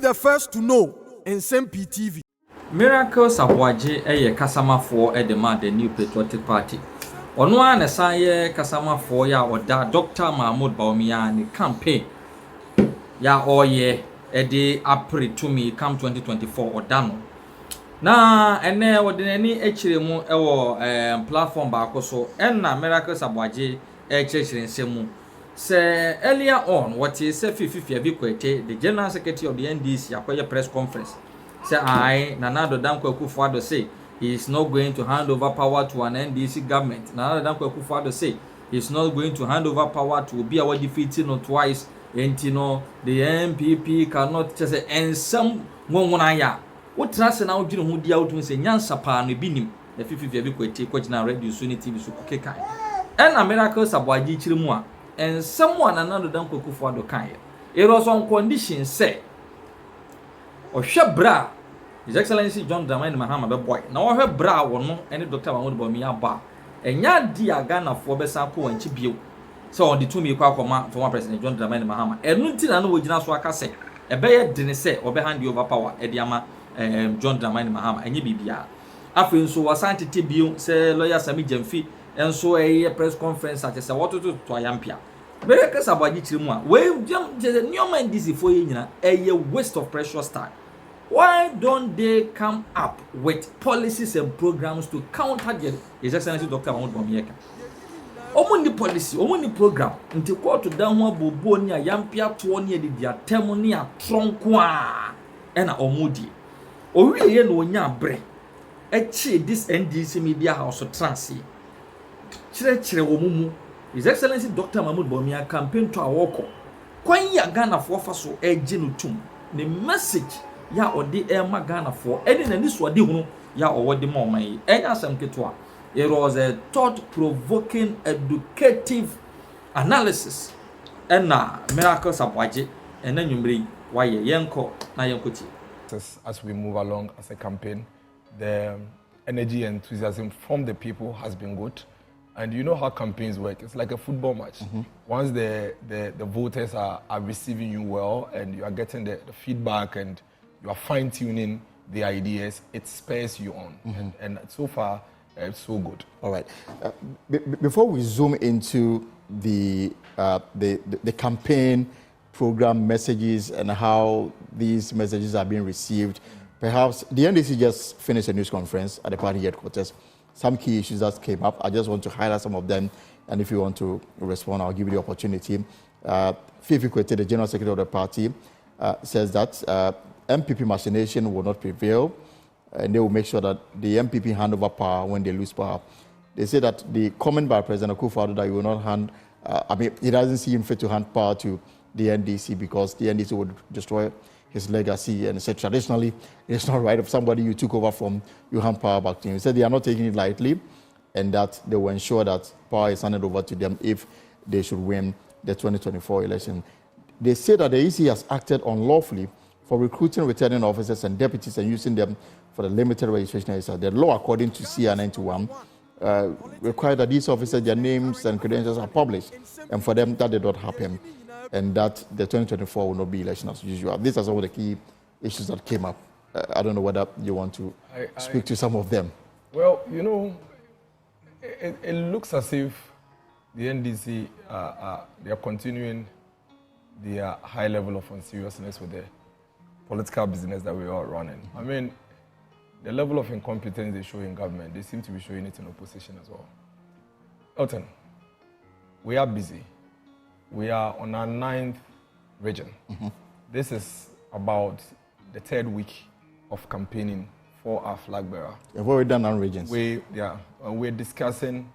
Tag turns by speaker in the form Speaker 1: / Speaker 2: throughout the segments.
Speaker 1: the first to know. Nsem-Pii TV.
Speaker 2: Miracles Abwaje eye kasama for the New Patriotic Party. Ono an saye kasama for ya oda Dr. Mahmoud Bawumia ni campaign ya oye ede April to me come 2024 odano. Na ene wodenani echire mu ewo platform ba akoso enna Miracles Abwaje echire nsemu. Say earlier on what is say Fifi Abikwete, the General Secretary of the NDC akoye press conference. Say Nanado Danko Akufo-Addo say he is not going to hand over power to an NDC government. Nanado Danko Akufo-Addo say he is not going to hand over power to be our defeating or twice. And you know the MPP cannot just say and some wonaya. What trust now do you do out to say Nyansa pa no binim the Fifi Abikwete kwagina radio Sunni TV so keke and Miracles Abwaje chirimu a and someone Nanado Danko Akufo-Addo kan. It was on condition say Oshabra His Excellency John Dramani Mahama be boy. Na wo bra wo no ene Dr. Mahmoud Bawumia ba. Enya di Ghana fo be san ko wanchi bio. So on the two me kwa akoma former President John Dramani Mahama. Enu nti na no wo gina so aka se. Ebe ye dene se obe hand over power e di ama John Dramani Mahama enye bibia. Afi nso wasan tete bio se lawyer Sami Jamfi enso eye press conference ate se wototo to ayampia. Miracles Abwaje chirimu a we new man this for ye nyina eye waste of precious time. Why don't they come up with policies and programs to counter His Excellency Dr. Mahmoud Bawumia? Omuni policy, omuni program. Nti ko to dan ho abobo ni ayampia to ni edi dia temu ni atronko a na omudi. Owie ye no nya bre. Echi this NDC media house trans. Chire wo mumu. His Excellency Dr. Mahmoud Bawumia campaign to awoko. Kwan ya Ghana for fa so eji no tum. The message ya odi Ghana for edi na ni so odi hunu ya owodi ma oman enya asem ketwa. It was a thought-provoking educative analysis na Miracles Abwaje ena nyumri waye yenko na yenkoti.
Speaker 3: As we move along as a campaign, the energy and enthusiasm from the people has been good. And you know how campaigns work. It's like a football match. Once the voters are receiving you well and you are getting the feedback and you are fine-tuning the ideas, it spurs you on. And so far, it's so good.
Speaker 4: All right. Before we zoom into the campaign program messages and how these messages are being received, perhaps the NDC just finished a news conference at the party headquarters. Some key issues that came up. I just want to highlight some of them, and if you want to respond, I'll give you the opportunity. Fifi Kwete, the General Secretary of the party, says that MPP machination will not prevail, and they will make sure that the MPP hand over power when they lose power. They say that the comment by President Akufo-Addo that he will not hand, he doesn't see him fit to hand power to the NDC because the NDC would destroy his legacy, and said traditionally it's not right if somebody you took over from, you hand power back to him. He said they are not taking it lightly and that they will ensure that power is handed over to them if they should win the 2024 election. They say that the EC has acted unlawfully for recruiting returning officers and deputies and using them for the limited registration exercise. The law, according to CR 91, requires that these officers, their names and credentials are published, and for them that did not happen, and that the 2024 will not be election as usual. These are some of the key issues that came up. I don't know whether you want to speak to some of them.
Speaker 3: Well, you know, it looks as if the NDC they are continuing their high level of unseriousness with the political business that we are running. I mean, the level of incompetence they show in government, they seem to be showing it in opposition as well. Elton, we are busy. We are on our 9th region. This is about the 3rd week of campaigning for our flag bearer.
Speaker 4: We've already done 9 regions.
Speaker 3: We're discussing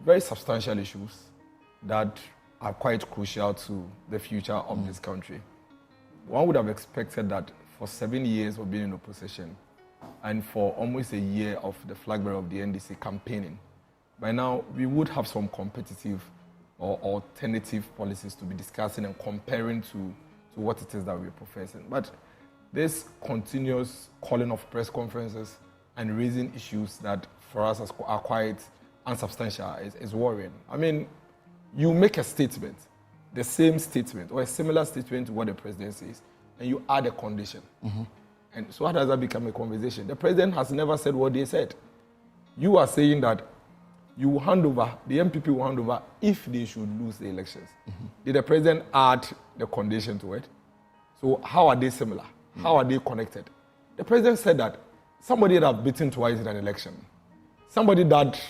Speaker 3: very substantial issues that are quite crucial to the future of this country. One would have expected that for 7 years of being in opposition and for almost a year of the flag bearer of the NDC campaigning, by now we would have some competitive or alternative policies to be discussing and comparing to what it is that we're professing. But this continuous calling of press conferences and raising issues that for us are quite unsubstantial is worrying. I mean, you make a statement, the same statement or a similar statement to what the president says, and you add a condition. And so how does that become a conversation? The president has never said what they said. You are saying that you will hand over, the MPP will hand over if they should lose the elections. Did the president add the condition to it? So how are they similar? How are they connected? The president said that somebody that have beaten twice in an election, somebody that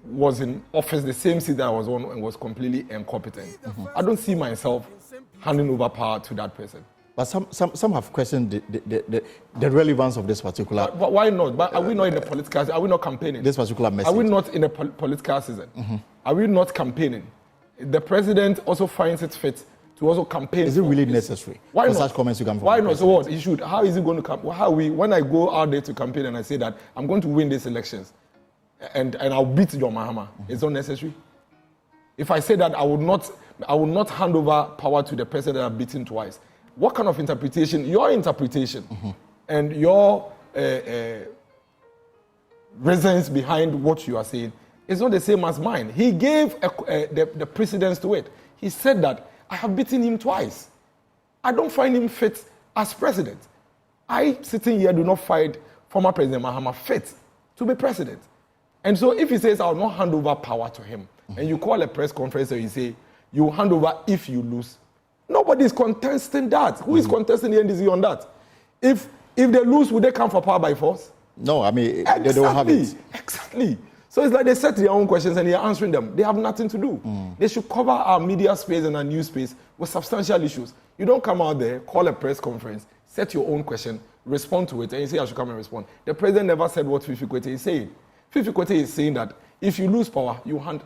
Speaker 3: was in office the same seat that I was on and was completely incompetent. I don't see myself handing over power to that person.
Speaker 4: But some have questioned the relevance of this particular.
Speaker 3: But why not? But are we not in the political? Are we not campaigning?
Speaker 4: This particular message.
Speaker 3: Are we not in a political season? Are we not campaigning? The president also finds it fit to also campaign.
Speaker 4: Is it really necessary?
Speaker 3: Why
Speaker 4: for
Speaker 3: not?
Speaker 4: Such comments you come from?
Speaker 3: Why not? So what? He should. How is he going to come? How we? When I go out there to campaign and I say that I'm going to win these elections, and I'll beat John Mahama, it's not necessary. If I say that I will not hand over power to the person that I've beaten twice. What kind of interpretation? Your interpretation and your reasons behind what you are saying is not the same as mine. He gave the precedence to it. He said that I have beaten him twice. I don't find him fit as president. I, sitting here, do not find former President Mahama fit to be president. And so if he says, I will not hand over power to him, and you call a press conference and you say, you will hand over if you lose, nobody is contesting that. Who is contesting the NDC on that? If they lose, will they come for power by force?
Speaker 4: No, I mean, they don't have it.
Speaker 3: Exactly. So it's like they set their own questions and they are answering them. They have nothing to do. They should cover our media space and our news space with substantial issues. You don't come out there, call a press conference, set your own question, respond to it, and you say, I should come and respond. The president never said what Fifi Kwete is saying. Fifi Kwete is saying that if you lose power, you hand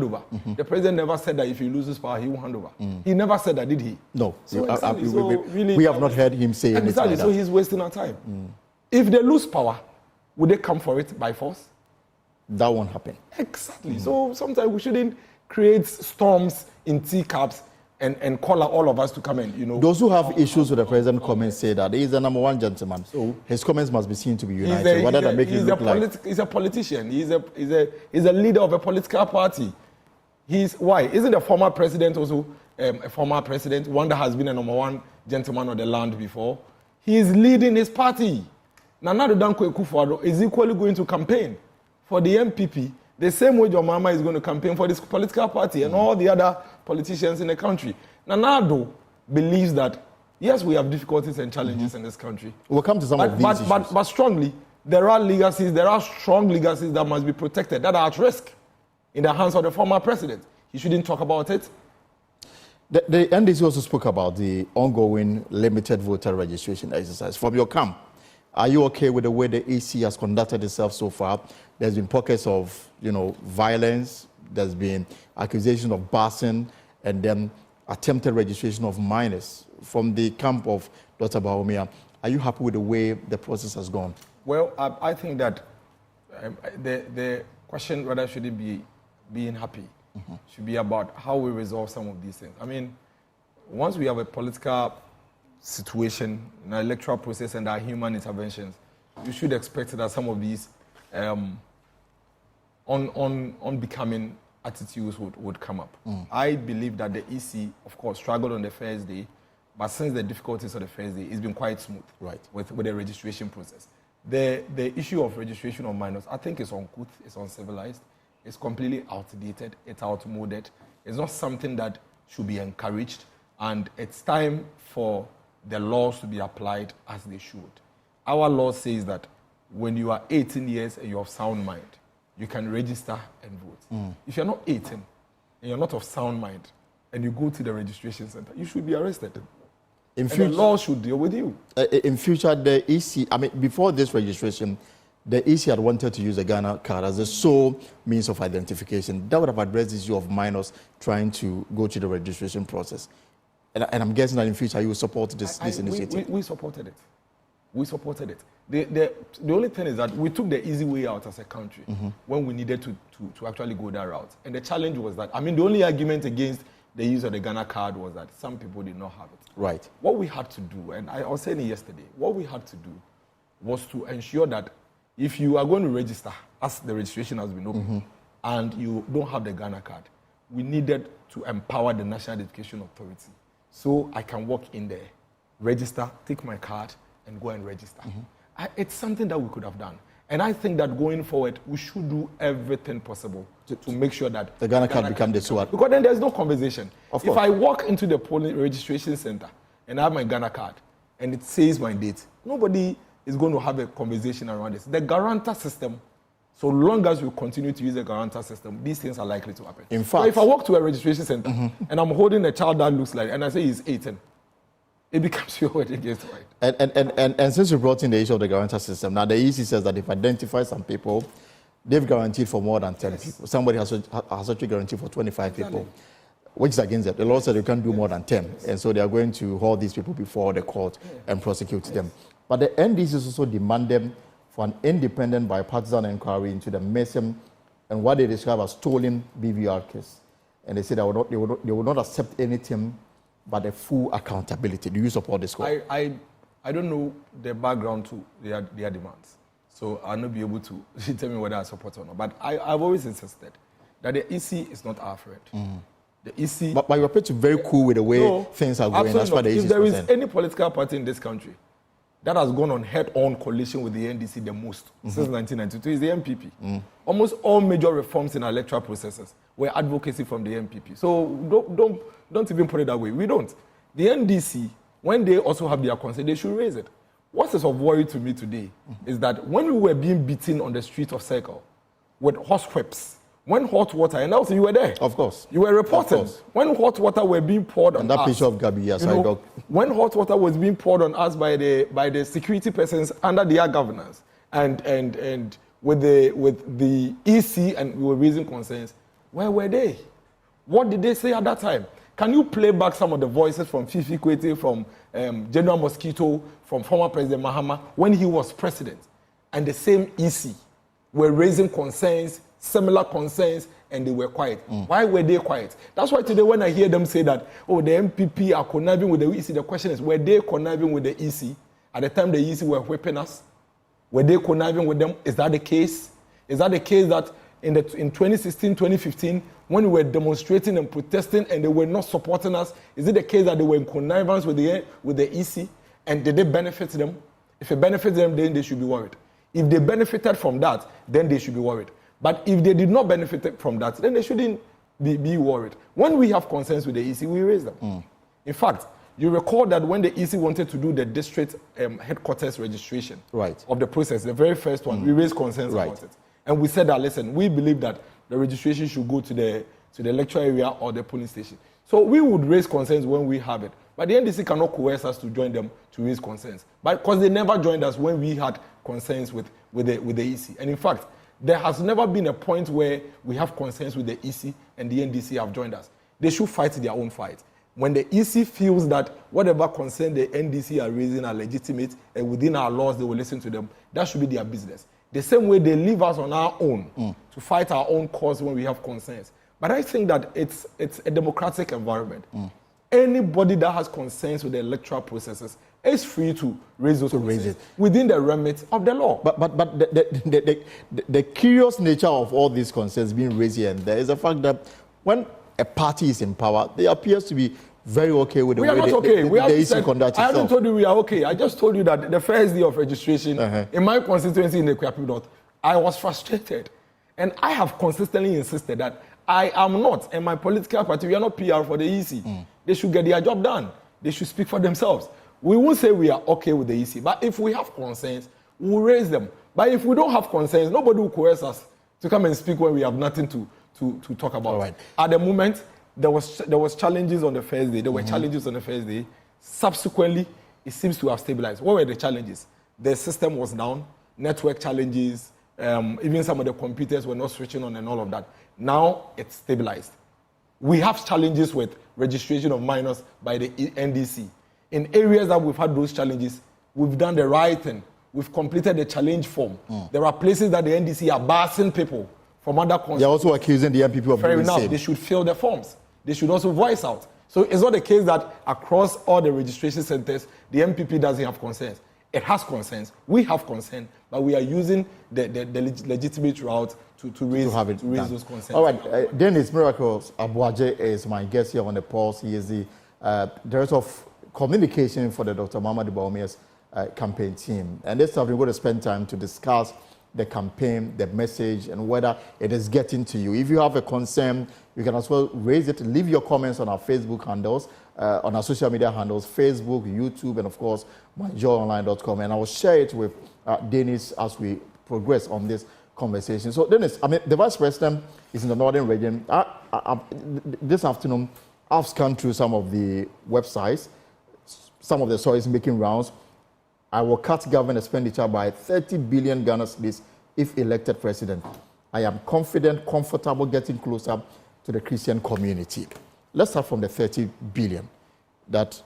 Speaker 3: over. The president never said that if he loses power, he will hand over. He never said that, did he?
Speaker 4: No.
Speaker 3: So
Speaker 4: we have not heard him say anything like that.
Speaker 3: So he's wasting our time. If they lose power, would they come for it by force?
Speaker 4: That won't happen.
Speaker 3: Exactly. So sometimes we shouldn't create storms in teacups and call out all of us to come in.
Speaker 4: Those who have issues with the president's comments say that he's the number one gentleman. So his comments must be seen to be united.
Speaker 3: He's a politician. He's a leader of a political party. Why? Isn't the former president also a former president, one that has been a number one gentleman of the land before? He is leading his party. Nana Danko Akufo-Addo is equally going to campaign for the MPP the same way John Mahama is going to campaign for this political party and all the other politicians in the country. Nana Addo believes that, yes, we have difficulties and challenges in this country.
Speaker 4: We'll come to some of these issues.
Speaker 3: But strongly, there are strong legacies that must be protected, that are at risk in the hands of the former president. He shouldn't talk about it.
Speaker 4: The NDC also spoke about the ongoing limited voter registration exercise. From your camp, are you okay with the way the EC has conducted itself so far? There's been pockets of, violence. There's been accusations of busing and then attempted registration of minors. From the camp of Dr. Bawumia, are you happy with the way the process has gone?
Speaker 3: Well, I think that the question whether should it be being happy should be about how we resolve some of these things. I mean, once we have a political situation, an electoral process, and our human interventions, you should expect that some of these unbecoming attitudes would come up. I believe that the EC, of course, struggled on the first day, but since the difficulties of the first day, it's been quite smooth with the registration process. The issue of registration of minors, I think, is uncouth, it's uncivilized, it's completely outdated, it's outmoded. It's not something that should be encouraged, and it's time for the laws to be applied as they should. Our law says that when you are 18 years and you're of sound mind, you can register and vote. If you're not 18 and you're not of sound mind and you go to the registration center, you should be arrested. And the law should deal with you.
Speaker 4: In future, the EC, before this registration, the EC had wanted to use a Ghana card as the sole means of identification. That would have addressed the issue of minors trying to go to the registration process. And I'm guessing that in future you will support this initiative.
Speaker 3: We supported it. We supported it. The only thing is that we took the easy way out as a country when we needed to actually go that route. And the challenge was that, the only argument against the use of the Ghana card was that some people did not have it.
Speaker 4: Right.
Speaker 3: What we had to do, and I was saying it yesterday, what we had to do was to ensure that if you are going to register, as the registration has been open, and you don't have the Ghana card, we needed to empower the National Education Authority so I can walk in there register, take my card, and go and register. It's something that we could have done. And I think that going forward, we should do everything possible to make sure that
Speaker 4: the Ghana card become the SWOT.
Speaker 3: Because then there's no conversation.
Speaker 4: Of
Speaker 3: if
Speaker 4: course.
Speaker 3: I walk into the polling registration center and I have my Ghana card and it says my date, nobody is going to have a conversation around this. The guarantor system, so long as we continue to use the guarantor system, these things are likely to happen.
Speaker 4: In fact,
Speaker 3: so if I walk to a registration center and I'm holding a child that looks like, and I say he's 18, it becomes your word against mine.
Speaker 4: And since you brought in the issue of the guarantor system, now the EC says that if identified some people, they've guaranteed for more than 10 people. Somebody has actually guaranteed for 25 people, which is against it. The law said you can't do more than 10. And so they are going to hold these people before the court and prosecute them. But the NDC also demand them for an independent bipartisan inquiry into the Nsem and what they describe as stolen BVR case. And they say they will not accept anything but a full accountability. Do you support this call?
Speaker 3: I don't know the background to their demands. So I'll not be able to tell me whether I support or not. But I've always insisted that the EC is not our friend. The EC...
Speaker 4: But you're pretty very cool with the way things are going. That's why the EC is
Speaker 3: If there is
Speaker 4: concerned.
Speaker 3: any political party in this country that has gone on head-on coalition with the NDC the most since 1992 is the MPP. Almost all major reforms in our electoral processes were advocacy from the MPP. So don't even put it that way. We don't. The NDC, when they also have their concern, they should raise it. What is of worry to me today is that when we were being beaten on the street of Circle with horsewhips, when hot water, and also you were there.
Speaker 4: Of course.
Speaker 3: You were reporting. When hot water were being poured on us.
Speaker 4: And that picture of Gabi, yes, I got.
Speaker 3: When hot water was being poured on us by the security persons under their governance and with the EC, and we were raising concerns, where were they? What did they say at that time? Can you play back some of the voices from Fifi Kwete, from General Mosquito, from former President Mahama, when he was president? And the same EC were raising concerns, similar concerns, and they were quiet. Why were they quiet? That's why today when I hear them say that, oh, the MPP are conniving with the EC, the question is, were they conniving with the EC at the time the EC were whipping us? Were they conniving with them? Is that the case? Is that the case that in 2016, 2015, when we were demonstrating and protesting and they were not supporting us, is it the case that they were in connivance with the EC? And did they benefit them? If it benefits them, then they should be worried. If they benefited from that, then they should be worried. But if they did not benefit from that, then they shouldn't be worried. When we have concerns with the EC, we raise them. In fact, you recall that when the EC wanted to do the district headquarters registration of the process, the very first one, we raised concerns about it. And we said that, listen, we believe that the registration should go to the electoral area or the polling station. So we would raise concerns when we have it. But the NDC cannot coerce us to join them to raise concerns. But because they never joined us when we had concerns with the EC. And in fact, there has never been a point where we have concerns with the EC and the NDC have joined us. They should fight their own fight. When the EC feels that whatever concern the NDC are raising are legitimate and within our laws they will listen to them, that should be their business. The same way they leave us on our own to fight our own cause when we have concerns. But I think that it's a democratic environment. Anybody that has concerns with the electoral processes is free to raise those concerns within the remit of the law.
Speaker 4: But the curious nature of all these concerns being raised here and there is the fact that when a party is in power, they appear to be very okay with the way the EC conducts itself.
Speaker 3: I haven't told you we are okay. I just told you that the first day of registration in my constituency in the Kwapi North, I was frustrated. And I have consistently insisted that I am not, and my political party, we are not PR for the EC. They should get their job done. They should speak for themselves. We won't say we are okay with the EC, but if we have concerns, we'll raise them. But if we don't have concerns, nobody will coerce us to come and speak when we have nothing to talk about.
Speaker 4: Right.
Speaker 3: At the moment, there was challenges on the first day. There were challenges on the first day. Subsequently, it seems to have stabilized. What were the challenges? The system was down, network challenges, even some of the computers were not switching on and all of that. Now it's stabilized. We have challenges with registration of minors by the NDC. In areas that we've had those challenges, we've done the right thing. We've completed the challenge form. There are places that the NDC are barring people from other constituencies.
Speaker 4: They're also accusing the MPP of doing the same.
Speaker 3: They should fill the forms. They should also voice out. So it's not the case that across all the registration centers, the MPP doesn't have concerns. It has concerns. We have concerns, but we are using the legitimate route to raise those concerns.
Speaker 4: All right, Dennis Miracles Abuaje is my guest here on the pulse. He is the director of communication for the Dr. Muhammadu Bawumia's campaign team. And this time we're going to spend time to discuss the campaign, the message, and whether it is getting to you. If you have a concern, you can as well raise it. Leave your comments on our Facebook handles, on our social media handles, Facebook, YouTube, and of course, myjoyonline.com. And I will share it with Dennis as we progress on this conversation. So Dennis, I mean, the Vice President is in the Northern region. This afternoon, I've scanned through some of the websites, some of the stories making rounds. I will cut government expenditure by 30 billion Ghana cedis if elected president. I am confident, comfortable getting closer to the Christian community. Let's start from the 30 billion that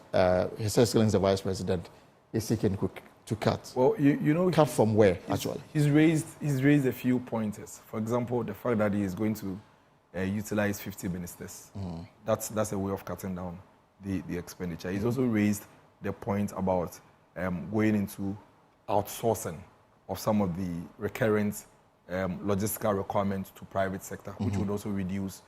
Speaker 4: His Excellency the Vice President is seeking to cut.
Speaker 3: Well, you know,
Speaker 4: cut from where actually?
Speaker 3: He's raised a few pointers. For example, the fact that he is going to utilize 50 ministers. That's a way of cutting down the expenditure. He's also raised the point about going into outsourcing of some of the recurrent logistical requirements to private sector, which would also reduce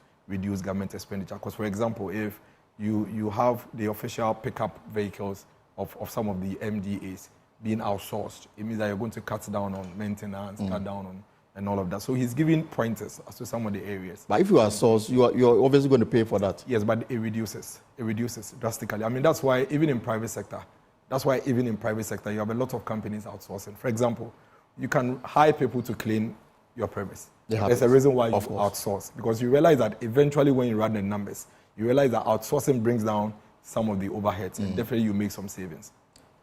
Speaker 3: government expenditure. Because, for example, if you have the official pickup vehicles of some of the MDAs being outsourced, it means that you're going to cut down on maintenance, cut down on and all of that. So he's giving pointers as to some of the areas.
Speaker 4: But if you outsource, you're obviously going to pay for that.
Speaker 3: Yes, but it reduces drastically. I mean, that's why even in private sector, you have a lot of companies outsourcing. For example, you can hire people to clean your premise. There's a reason why you outsource, because you realize that eventually when you run the numbers, you realize that outsourcing brings down some of the overheads and definitely you make some savings.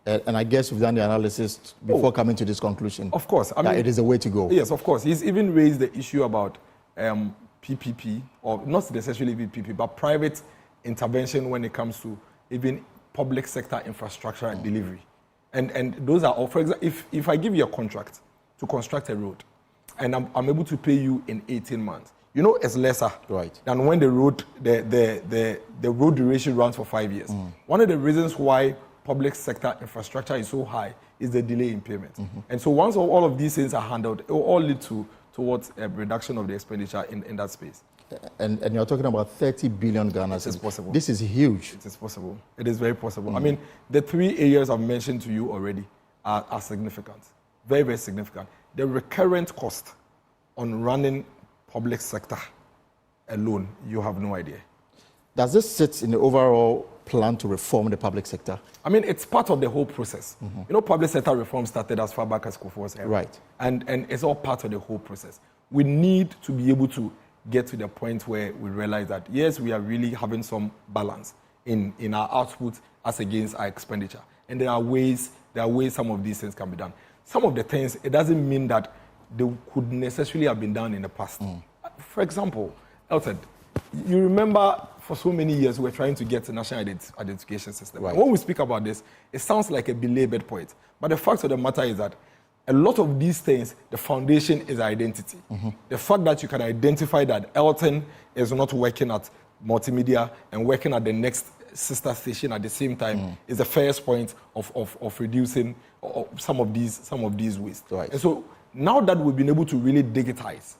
Speaker 4: And I guess you've done the analysis before coming to this conclusion.
Speaker 3: Of course. I mean,
Speaker 4: it is a way to go.
Speaker 3: Yes, of course. He's even raised the issue about PPP, or not necessarily PPP, but private intervention when it comes to even public sector infrastructure and delivery. And those are all, for example, if I give you a contract to construct a road, and I'm able to pay you in 18 months, you know, it's lesser than when the road duration runs for 5 years. One of the reasons why public sector infrastructure is so high is the delay in payment. And so once all of these things are handled, it will all lead towards a reduction of the expenditure in that space.
Speaker 4: And you're talking about 30 billion Ghana.
Speaker 3: It is possible.
Speaker 4: This is huge.
Speaker 3: It is possible. It is very possible. I mean, the 3 areas I've mentioned to you already are significant. Very, very significant. The recurrent cost on running public sector alone, you have no idea.
Speaker 4: Does this sit in the overall plan to reform the public sector?
Speaker 3: I mean, it's part of the whole process. You know, public sector reform started as far back as Kufuor's era.
Speaker 4: Right.
Speaker 3: And it's all part of the whole process. We need to be able to get to the point where we realize that, yes, we are really having some balance in our output as against our expenditure. And there are ways some of these things can be done. Some of the things, it doesn't mean that they could necessarily have been done in the past. For example, Elton, you remember for so many years we were trying to get a national identification system. Right. When we speak about this, it sounds like a belabored point. But the fact of the matter is that a lot of these things, the foundation is identity. The fact that you can identify that Elton is not working at multimedia and working at the next sister station at the same time is the first point of reducing some of these waste.
Speaker 4: Right.
Speaker 3: And so now that we've been able to really digitalize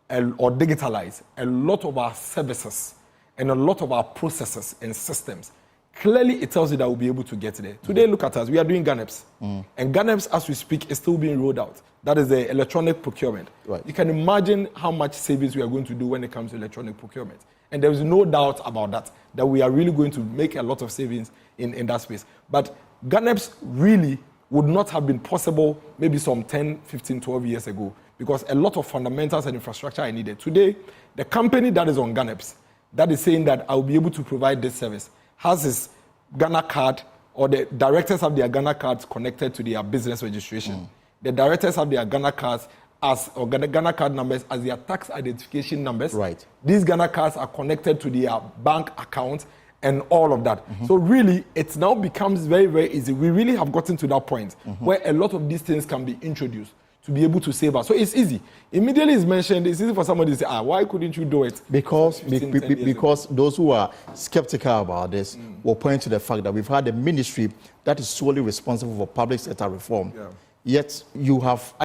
Speaker 3: a lot of our services and a lot of our processes and systems, clearly it tells you that we'll be able to get there. Today, look at us. We are doing GANEPS. And GANEPS, as we speak, is still being rolled out. That is the electronic procurement.
Speaker 4: Right.
Speaker 3: You can imagine how much savings we are going to do when it comes to electronic procurement. And there is no doubt about that we are really going to make a lot of savings in that space. But GANEPS really would not have been possible maybe some 10, 15, 12 years ago, because a lot of fundamentals and infrastructure are needed. Today, the company that is on GANEPS, that is saying that I'll be able to provide this service, has his Ghana card, or the directors have their Ghana cards connected to their business registration. The directors have their Ghana cards or Ghana card numbers as their tax identification numbers.
Speaker 4: Right.
Speaker 3: These Ghana cards are connected to their bank account and all of that. So really, it now becomes very, very easy. We really have gotten to that point where a lot of these things can be introduced to be able to save us. So it's easy. Immediately it's mentioned, it's easy for somebody to say, why couldn't you do it?
Speaker 4: Because those who are skeptical about this will point to the fact that we've had a ministry that is solely responsible for public sector reform. Yet you have